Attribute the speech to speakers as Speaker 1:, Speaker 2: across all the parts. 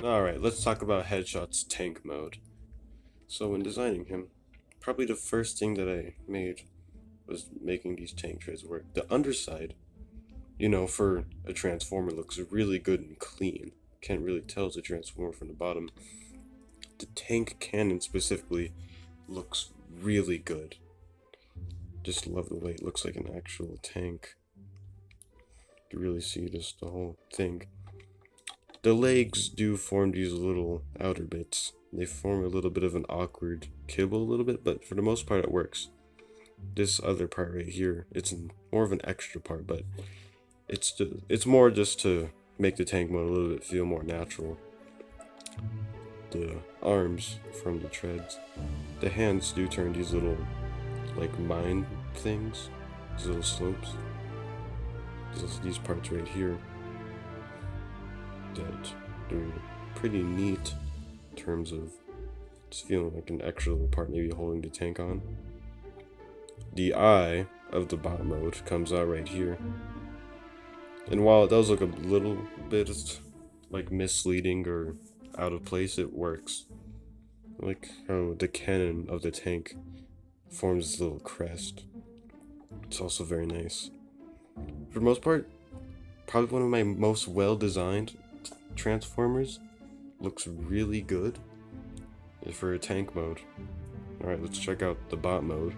Speaker 1: Alright, let's talk about Headshot's tank mode. So when designing him, probably the first thing that I made was making these tank treads work. The underside, for a transformer looks really good and clean. Can't really tell it's a transformer from the bottom. The tank cannon specifically looks really good. Just love the way it looks like an actual tank. You can really see just the whole thing. The legs do form these little outer bits. They form a little bit of an awkward kibble a little bit, but for the most part it works. This other part right here, it's more of an extra part, but it's more just to make the tank mode a little bit feel more natural. The arms from the treads. The hands do turn these little, like, mine things. These little slopes. These parts right here. That they're pretty neat in terms of just feeling like an extra little part maybe holding the tank on. The eye of the bot mode comes out right here. And while it does look a little bit like misleading or out of place, it works. Like how the cannon of the tank forms this little crest. It's also very nice. For the most part, probably one of my most well-designed Transformers. Looks really good for a tank mode. Alright, let's check out the bot mode.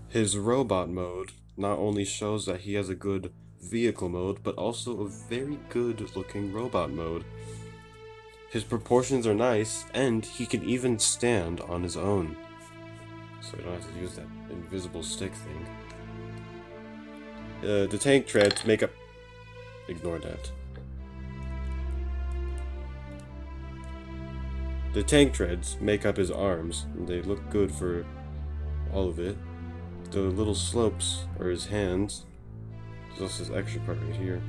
Speaker 1: His robot mode not only shows that he has a good vehicle mode, but also a very good looking robot mode. His proportions are nice, and he can even stand on his own. So I don't have to use that invisible stick thing. The tank treads make up... Ignore that. The tank treads make up his arms, and they look good for all of it. The little slopes are his hands. There's also this extra part right here.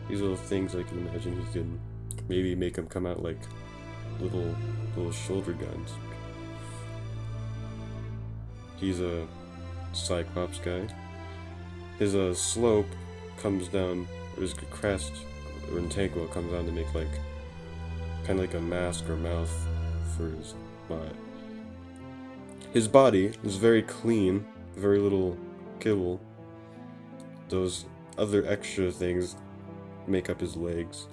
Speaker 1: These little things I can imagine he can maybe make them come out like little shoulder guns. He's a Cyclops guy. His slope comes down, or his crest, or in tank wheel comes down to make like kind of like a mask or mouth for his bot. His body is very clean. Very little kibble. Those other extra things make up his legs.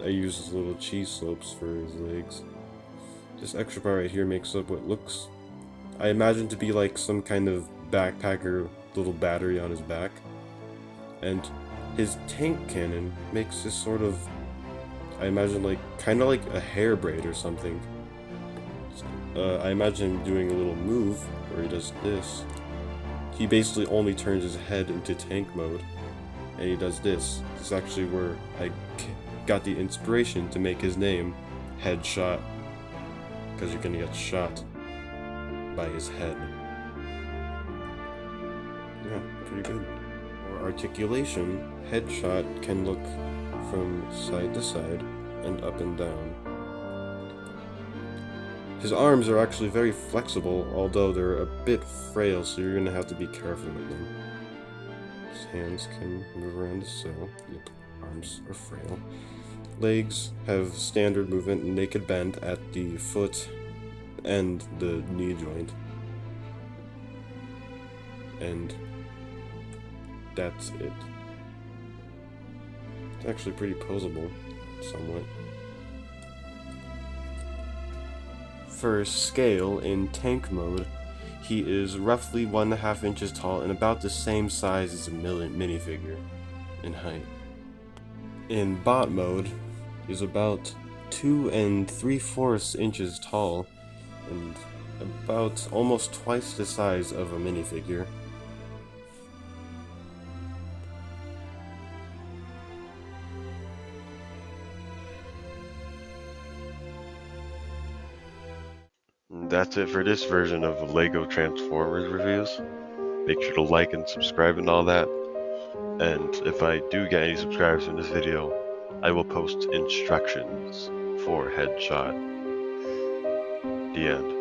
Speaker 1: I use his little cheese slopes for his legs. This extra part right here makes up what looks, I imagine, to be like some kind of backpacker little battery on his back. And his tank cannon makes this sort of, I imagine, like kind of like a hair braid or something. I imagine him doing a little move where he does this. He basically only turns his head into tank mode, and he does this. This is actually where I got the inspiration to make his name Headshot, because you're gonna get shot by his head. Yeah, pretty good. For articulation, Headshot can look from side to side, and up and down. His arms are actually very flexible, although they're a bit frail, so you're gonna have to be careful with them. His hands can move around so. Yep, arms are frail. Legs have standard movement and naked bend at the foot and the knee joint. And that's it. It's actually pretty posable, somewhat. For scale, in tank mode, he is roughly 1.5 inches tall and about the same size as a minifigure in height. In bot mode, he's about 2 3/4 inches tall and about almost twice the size of a minifigure.
Speaker 2: That's it for this version of LEGO Transformers reviews. Make sure to like and subscribe and all that. And if I do get any subscribers in this video, I will post instructions for Headshot. The end.